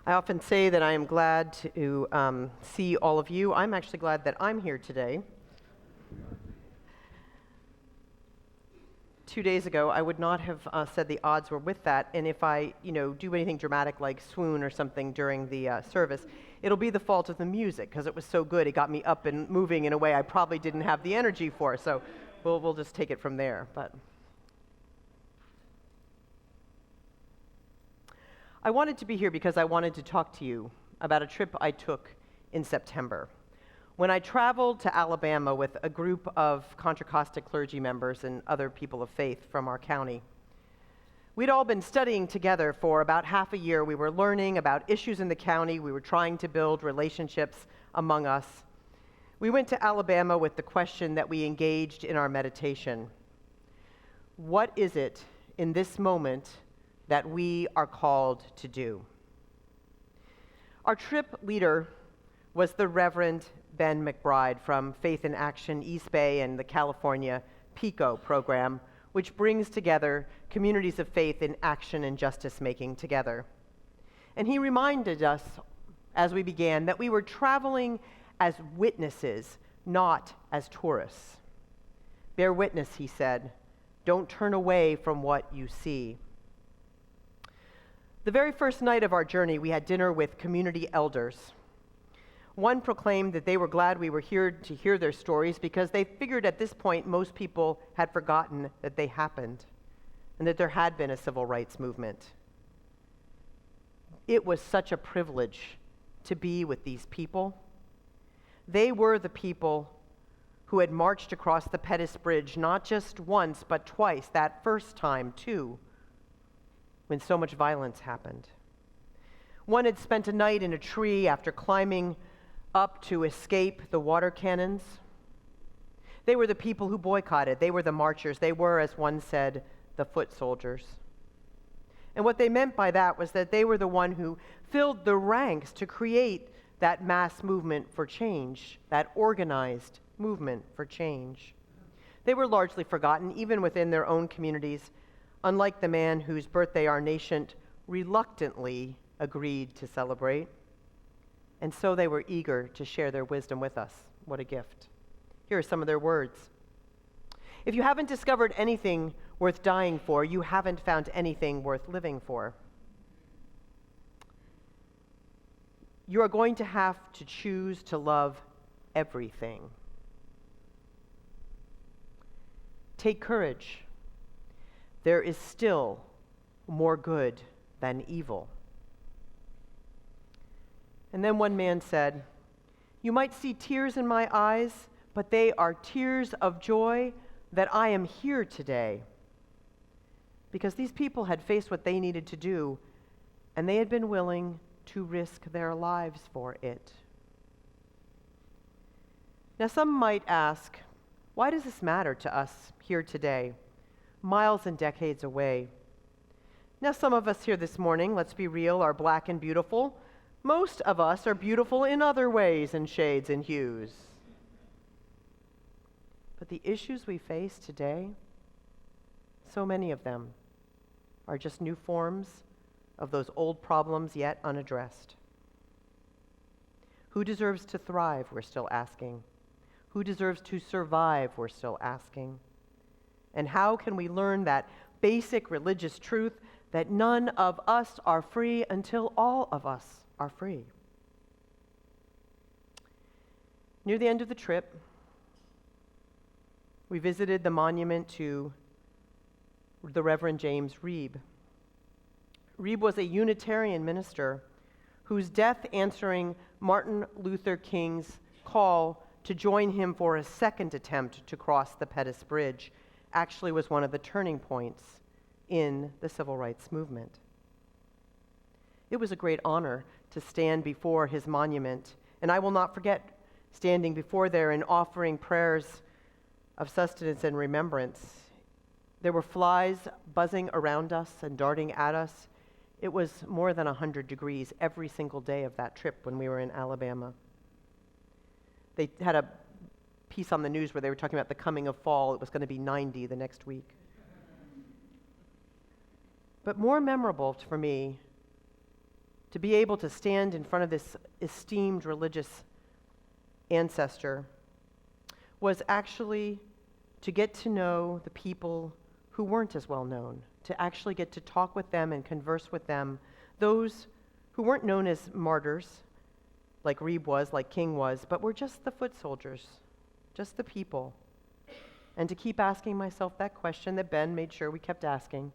I often say that I am glad to see all of you. I'm actually glad that I'm here today. 2 days ago, I would not have said the odds were with that, and if I, do anything dramatic like swoon or something during the service, it'll be the fault of the music, because it was so good. It got me up and moving in a way I probably didn't have the energy for, so we'll just take it from there. But I wanted to be here because I wanted to talk to you about a trip I took in September, when I traveled to Alabama with a group of Contra Costa clergy members and other people of faith from our county. We'd all been studying together for about half a year. We were learning about issues in the county. We were trying to build relationships among us. We went to Alabama with the question that we engaged in our meditation: what is it in this moment that we are called to do? Our trip leader was the Reverend Ben McBride from Faith in Action East Bay and the California PICO program, which brings together communities of faith in action and justice making together. And he reminded us as we began that we were traveling as witnesses, not as tourists. Bear witness, he said. Don't turn away from what you see. The very first night of our journey, we had dinner with community elders. One proclaimed that they were glad we were here to hear their stories because they figured at this point most people had forgotten that they happened and that there had been a civil rights movement. It was such a privilege to be with these people. They were the people who had marched across the Pettus Bridge not just once but twice, that first time too, when so much violence happened. One had spent a night in a tree after climbing up to escape the water cannons. They were the people who boycotted. They were the marchers. They were, as one said, the foot soldiers. And what they meant by that was that they were the one who filled the ranks to create that mass movement for change, that organized movement for change. They were largely forgotten, even within their own communities, unlike the man whose birthday our nation reluctantly agreed to celebrate. And so they were eager to share their wisdom with us. What a gift. Here are some of their words. If you haven't discovered anything worth dying for, you haven't found anything worth living for. You are going to have to choose to love everything. Take courage. There is still more good than evil. And then one man said, you might see tears in my eyes, but they are tears of joy that I am here today. Because these people had faced what they needed to do, and they had been willing to risk their lives for it. Now some might ask, why does this matter to us here today, miles and decades away? Now some of us here this morning, let's be real, are black and beautiful. Most of us are beautiful in other ways and shades and hues. But the issues we face today, so many of them, are just new forms of those old problems yet unaddressed. Who deserves to thrive, we're still asking. Who deserves to survive, we're still asking. And how can we learn that basic religious truth that none of us are free until all of us are free? Near the end of the trip, we visited the monument to the Reverend James Reeb. Reeb was a Unitarian minister whose death answering Martin Luther King's call to join him for a second attempt to cross the Pettus Bridge actually was one of the turning points in the civil rights movement. It was a great honor to stand before his monument, and I will not forget standing before there and offering prayers of sustenance and remembrance. There were flies buzzing around us and darting at us. It was more than 100 degrees every single day of that trip when we were in Alabama. They had a piece on the news where they were talking about the coming of fall. It was going to be 90 the next week. But more memorable for me to be able to stand in front of this esteemed religious ancestor was actually to get to know the people who weren't as well known, to actually get to talk with them and converse with them, those who weren't known as martyrs, like Reeb was, like King was, but were just the foot soldiers, just the people. And to keep asking myself that question that Ben made sure we kept asking: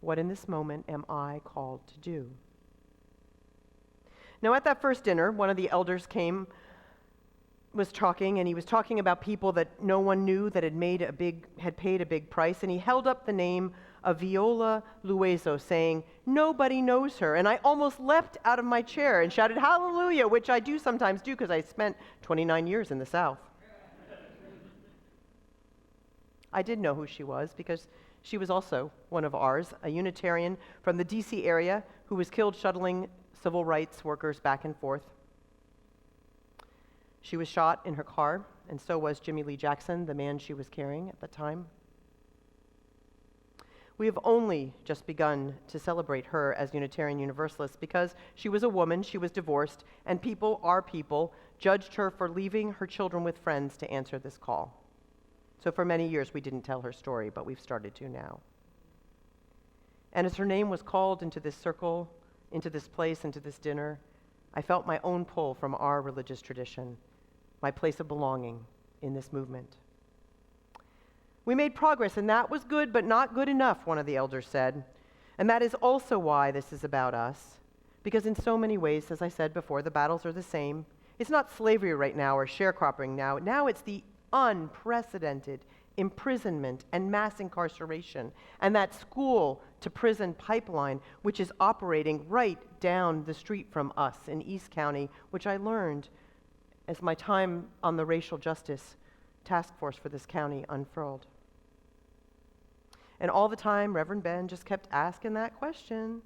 what in this moment am I called to do? Now, at that first dinner, one of the elders was talking, and he was talking about people that no one knew that had paid a big price, and he held up the name of Viola Lueso, saying, "Nobody knows her." And I almost leapt out of my chair and shouted, "Hallelujah," which I do sometimes do because I spent 29 years in the South. I did know who she was because she was also one of ours, a Unitarian from the D.C. area who was killed shuttling civil rights workers back and forth. She was shot in her car, and so was Jimmy Lee Jackson, the man she was carrying at the time. We have only just begun to celebrate her as Unitarian Universalists because she was a woman, she was divorced, and our people, judged her for leaving her children with friends to answer this call. So for many years we didn't tell her story, but we've started to now. And as her name was called into this circle, into this place, into this dinner, I felt my own pull from our religious tradition, my place of belonging in this movement. We made progress, and that was good, but not good enough, one of the elders said. And that is also why this is about us, because in so many ways, as I said before, the battles are the same. It's not slavery right now or sharecropping now. Now it's the unprecedented imprisonment and mass incarceration, and that school to prison pipeline, which is operating right down the street from us in East County, which I learned as my time on the racial justice task force for this county unfurled. And all the time, Reverend Ben just kept asking that question: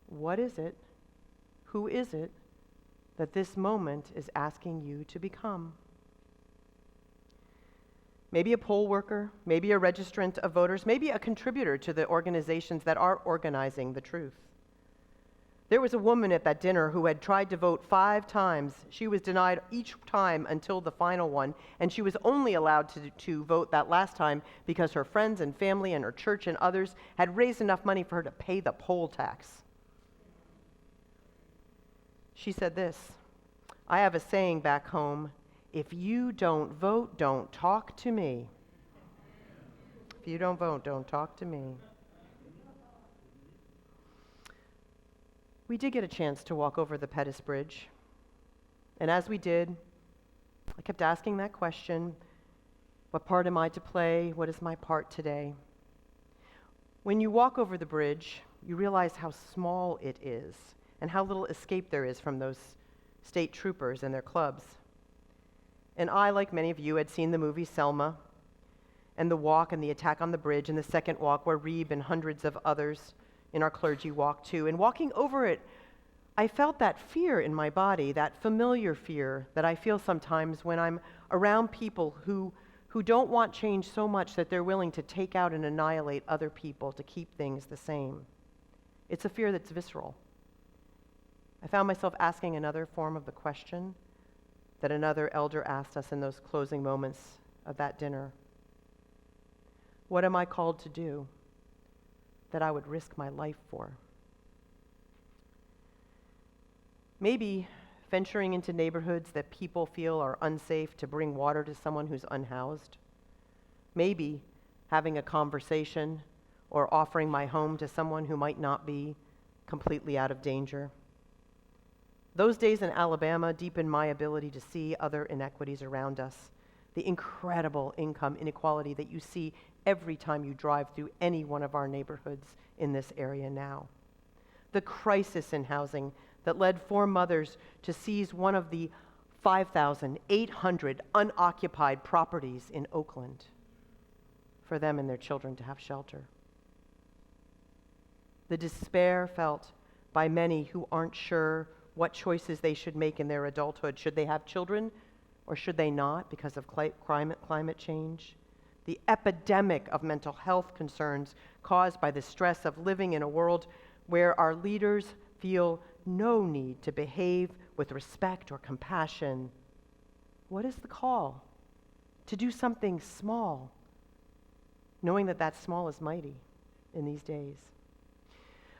what is it, who is it, that this moment is asking you to become? Maybe a poll worker, maybe a registrant of voters, maybe a contributor to the organizations that are organizing the truth. There was a woman at that dinner who had tried to vote 5 times. She was denied each time until the final one, and she was only allowed to vote that last time because her friends and family and her church and others had raised enough money for her to pay the poll tax. She said this: "I have a saying back home, if you don't vote, don't talk to me. If you don't vote, don't talk to me." We did get a chance to walk over the Pettus Bridge. And as we did, I kept asking that question: what part am I to play? What is my part today? When you walk over the bridge, you realize how small it is and how little escape there is from those state troopers and their clubs. And I, like many of you, had seen the movie Selma, and the walk and the attack on the bridge, and the second walk where Reeb and hundreds of others in our clergy walked too. And walking over it, I felt that fear in my body, that familiar fear that I feel sometimes when I'm around people who don't want change so much that they're willing to take out and annihilate other people to keep things the same. It's a fear that's visceral. I found myself asking another form of the question that another elder asked us in those closing moments of that dinner. What am I called to do that I would risk my life for? Maybe venturing into neighborhoods that people feel are unsafe to bring water to someone who's unhoused. Maybe having a conversation or offering my home to someone who might not be completely out of danger. Those days in Alabama deepened my ability to see other inequities around us, the incredible income inequality that you see every time you drive through any one of our neighborhoods in this area now. The crisis in housing that led 4 mothers to seize one of the 5,800 unoccupied properties in Oakland for them and their children to have shelter. The despair felt by many who aren't sure what choices they should make in their adulthood. Should they have children or should they not because of climate change? The epidemic of mental health concerns caused by the stress of living in a world where our leaders feel no need to behave with respect or compassion, what is the call? To do something small, knowing that that small is mighty in these days.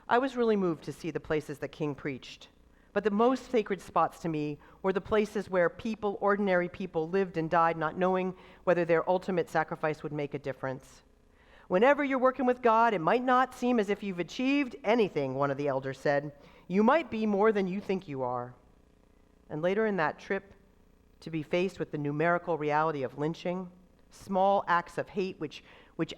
I was really moved to see the places that King preached, but the most sacred spots to me were the places where people, ordinary people, lived and died not knowing whether their ultimate sacrifice would make a difference. Whenever you're working with God, it might not seem as if you've achieved anything, one of the elders said. You might be more than you think you are. And later in that trip, to be faced with the numerical reality of lynching, small acts of hate which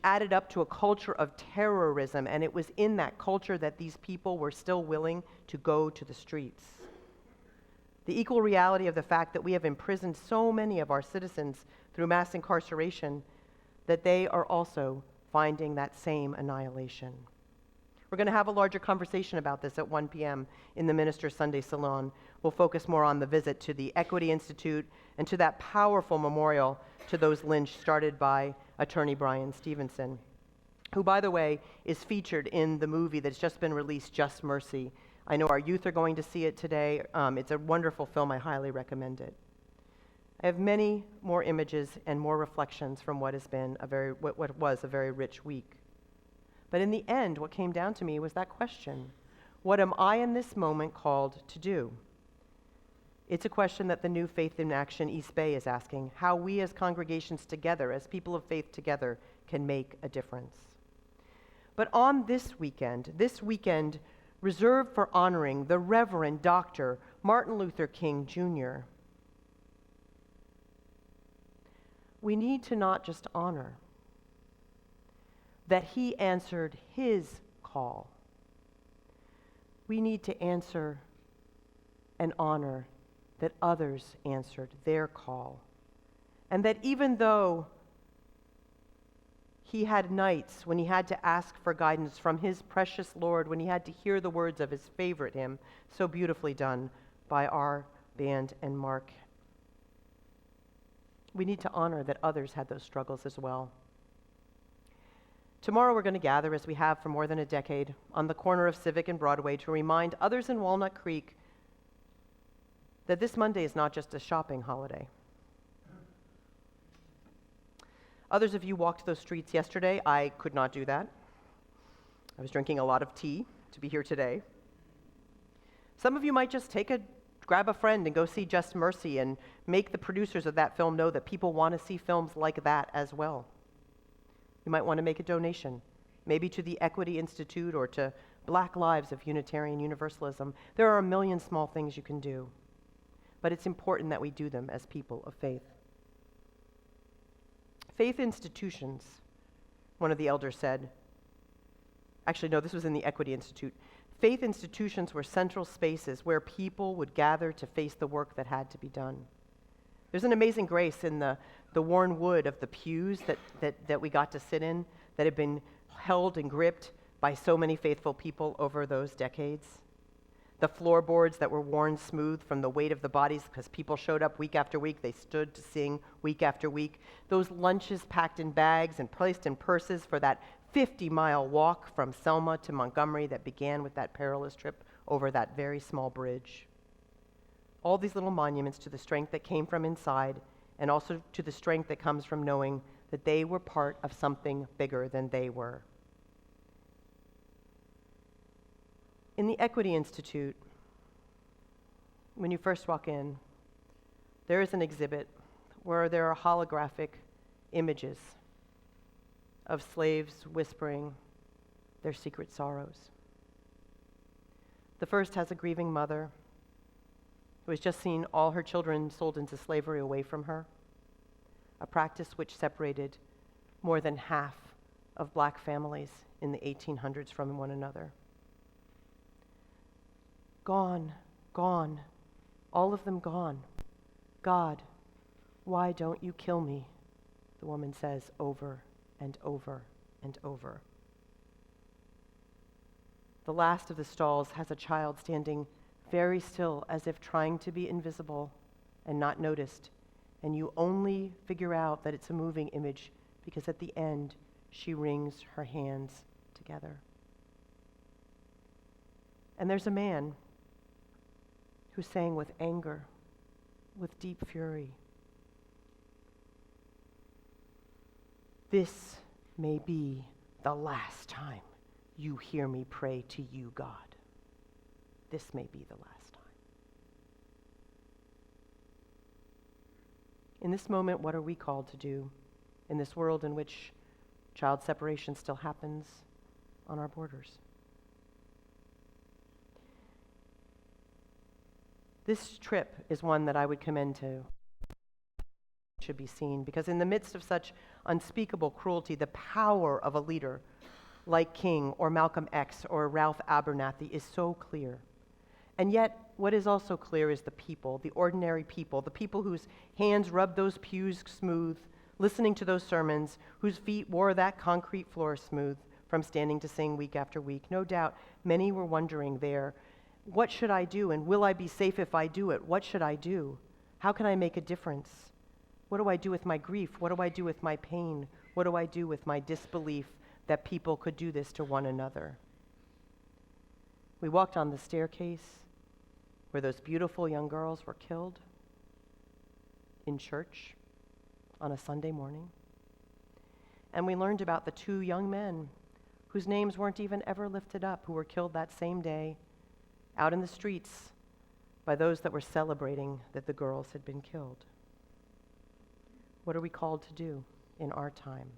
added up to a culture of terrorism, and it was in that culture that these people were still willing to go to the streets. The equal reality of the fact that we have imprisoned so many of our citizens through mass incarceration, that they are also finding that same annihilation. We're going to have a larger conversation about this at 1 p.m. in the Minister's Sunday Salon. We'll focus more on the visit to the Equity Institute and to that powerful memorial to those lynched started by attorney Brian Stevenson, who, by the way, is featured in the movie that's just been released, Just Mercy. I know our youth are going to see it today. It's a wonderful film. I highly recommend it. I have many more images and more reflections from what was a very rich week. But in the end, what came down to me was that question: what am I in this moment called to do? It's a question that the new Faith in Action East Bay is asking, how we as congregations together, as people of faith together, can make a difference. But on this weekend reserved for honoring the Reverend Dr. Martin Luther King Jr., we need to not just honor that he answered his call. We need to answer and honor that others answered their call. And that even though he had nights when he had to ask for guidance from his precious Lord, when he had to hear the words of his favorite hymn, so beautifully done by our band and Mark, we need to honor that others had those struggles as well. Tomorrow we're going to gather, as we have for more than a decade, on the corner of Civic and Broadway to remind others in Walnut Creek that this Monday is not just a shopping holiday. Others of you walked those streets yesterday. I could not do that. I was drinking a lot of tea to be here today. Some of you might just grab a friend and go see Just Mercy and make the producers of that film know that people want to see films like that as well. You might want to make a donation, maybe to the Equity Institute or to Black Lives of Unitarian Universalism. There are a million small things you can do, but it's important that we do them as people of faith. Faith institutions, one of the elders said. Actually, no, this was in the Equity Institute. Faith institutions were central spaces where people would gather to face the work that had to be done. There's an amazing grace in the worn wood of the pews that we got to sit in, that have been held and gripped by so many faithful people over those decades. The floorboards that were worn smooth from the weight of the bodies because people showed up week after week. They stood to sing week after week. Those lunches packed in bags and placed in purses for that 50-mile walk from Selma to Montgomery that began with that perilous trip over that very small bridge. All these little monuments to the strength that came from inside, and also to the strength that comes from knowing that they were part of something bigger than they were. In the Equity Institute, when you first walk in, there is an exhibit where there are holographic images of slaves whispering their secret sorrows. The first has a grieving mother who has just seen all her children sold into slavery away from her, a practice which separated more than half of black families in the 1800s from one another. Gone, gone, all of them gone. God, why don't you kill me? The woman says over and over and over. The last of the stalls has a child standing very still, as if trying to be invisible and not noticed, and you only figure out that it's a moving image because at the end she wrings her hands together. And there's a man who's saying with anger, with deep fury, "This may be the last time you hear me pray to you, God. This may be the last time." In this moment, what are we called to do in this world in which child separation still happens on our borders? This trip is one that I would commend to should be seen, because in the midst of such unspeakable cruelty, the power of a leader like King or Malcolm X or Ralph Abernathy is so clear. And yet, what is also clear is the people, the ordinary people, the people whose hands rubbed those pews smooth, listening to those sermons, whose feet wore that concrete floor smooth from standing to sing week after week. No doubt, many were wondering there, what should I do? And will I be safe if I do it? What should I do? How can I make a difference? What do I do with my grief? What do I do with my pain? What do I do with my disbelief that people could do this to one another? We walked on the staircase where those beautiful young girls were killed in church on a Sunday morning. And we learned about the two young men whose names weren't even ever lifted up, who were killed that same day out in the streets by those that were celebrating that the girls had been killed. What are we called to do in our time?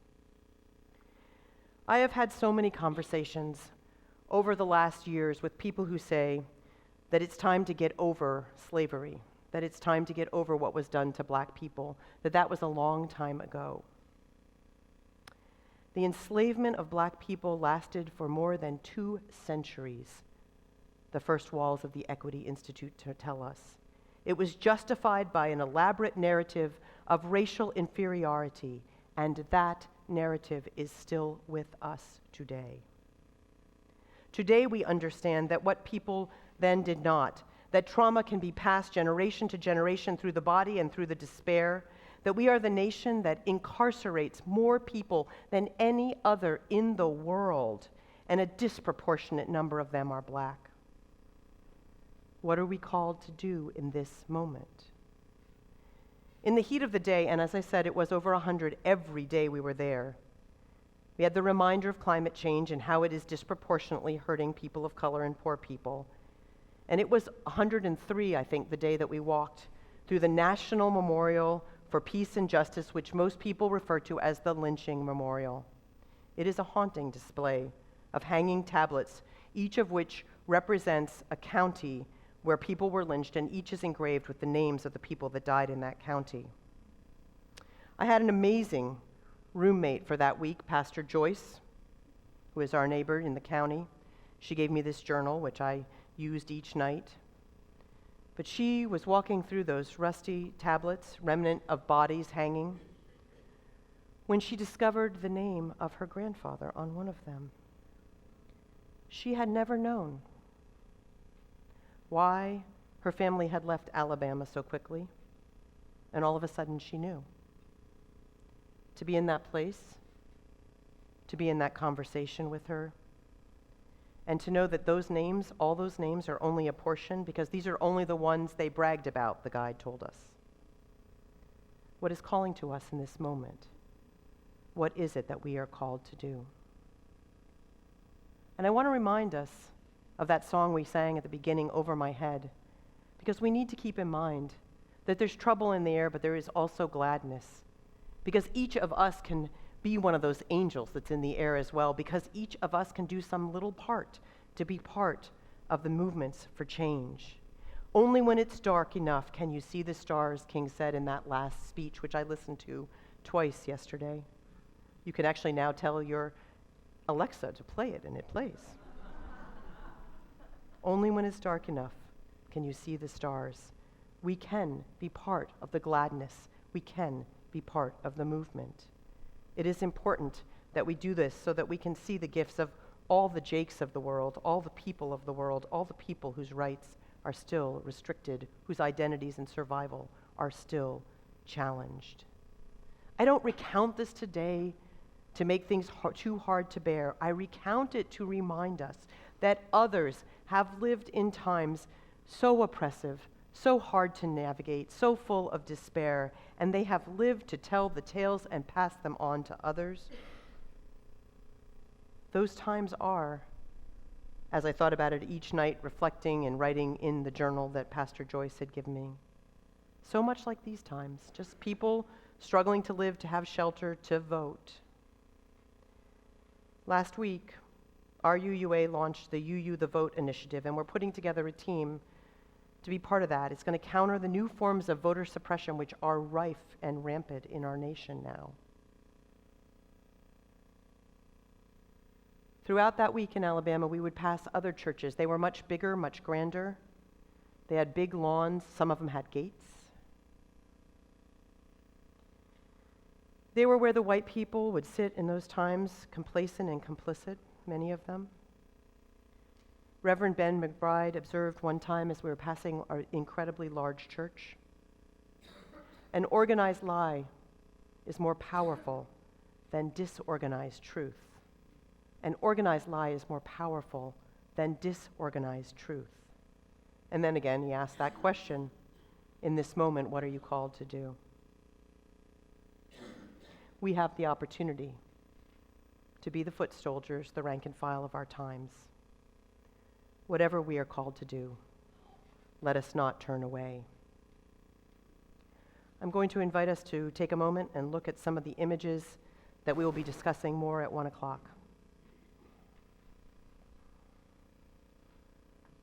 I have had so many conversations over the last years with people who say that it's time to get over slavery, that it's time to get over what was done to black people, that was a long time ago. The enslavement of black people lasted for more than 2 centuries, the first walls of the Equity Institute to tell us. It was justified by an elaborate narrative of racial inferiority, and that narrative is still with us today. Today we understand that what people then did not, that trauma can be passed generation to generation through the body and through the despair, that we are the nation that incarcerates more people than any other in the world, and a disproportionate number of them are black. What are we called to do in this moment? In the heat of the day, and as I said, it was over 100 every day we were there, we had the reminder of climate change and how it is disproportionately hurting people of color and poor people. And it was 103, I think, the day that we walked through the National Memorial for Peace and Justice, which most people refer to as the Lynching Memorial. It is a haunting display of hanging tablets, each of which represents a county where people were lynched, and each is engraved with the names of the people that died in that county. I had an amazing roommate for that week, Pastor Joyce, who is our neighbor in the county. She gave me this journal, which I used each night. But she was walking through those rusty tablets, remnant of bodies hanging, when she discovered the name of her grandfather on one of them. She had never known why her family had left Alabama so quickly, and all of a sudden she knew. To be in that place, to be in that conversation with her, and to know that those names, all those names, are only a portion, because these are only the ones they bragged about, the guide told us. What is calling to us in this moment? What is it that we are called to do? And I want to remind us of that song we sang at the beginning, Over My Head, because we need to keep in mind that there's trouble in the air, but there is also gladness, because each of us can be one of those angels that's in the air as well, because each of us can do some little part to be part of the movements for change. Only when it's dark enough can you see the stars, King said in that last speech, which I listened to twice yesterday. You can actually now tell your Alexa to play it, and it plays. Only when it's dark enough can you see the stars. We can be part of the gladness. We can be part of the movement. It is important that we do this so that we can see the gifts of all the Jakes of the world, all the people of the world, all the people whose rights are still restricted, whose identities and survival are still challenged. I don't recount this today to make things too hard to bear. I recount it to remind us that others have lived in times so oppressive, so hard to navigate, so full of despair, and they have lived to tell the tales and pass them on to others. Those times are, as I thought about it each night, reflecting and writing in the journal that Pastor Joyce had given me, so much like these times, just people struggling to live, to have shelter, to vote. Last week, our UUA launched the UU the Vote initiative, and we're putting together a team to be part of that. It's going to counter the new forms of voter suppression which are rife and rampant in our nation now. Throughout that week in Alabama, we would pass other churches. They were much bigger, much grander. They had big lawns. Some of them had gates. They were where the white people would sit in those times, complacent and complicit, many of them. Reverend Ben McBride observed one time as we were passing our incredibly large church, an organized lie is more powerful than disorganized truth. An organized lie is more powerful than disorganized truth. And then again, he asked that question, in this moment, what are you called to do? We have the opportunity to be the foot soldiers, the rank and file of our times. Whatever we are called to do, let us not turn away. I'm going to invite us to take a moment and look at some of the images that we will be discussing more at 1 o'clock.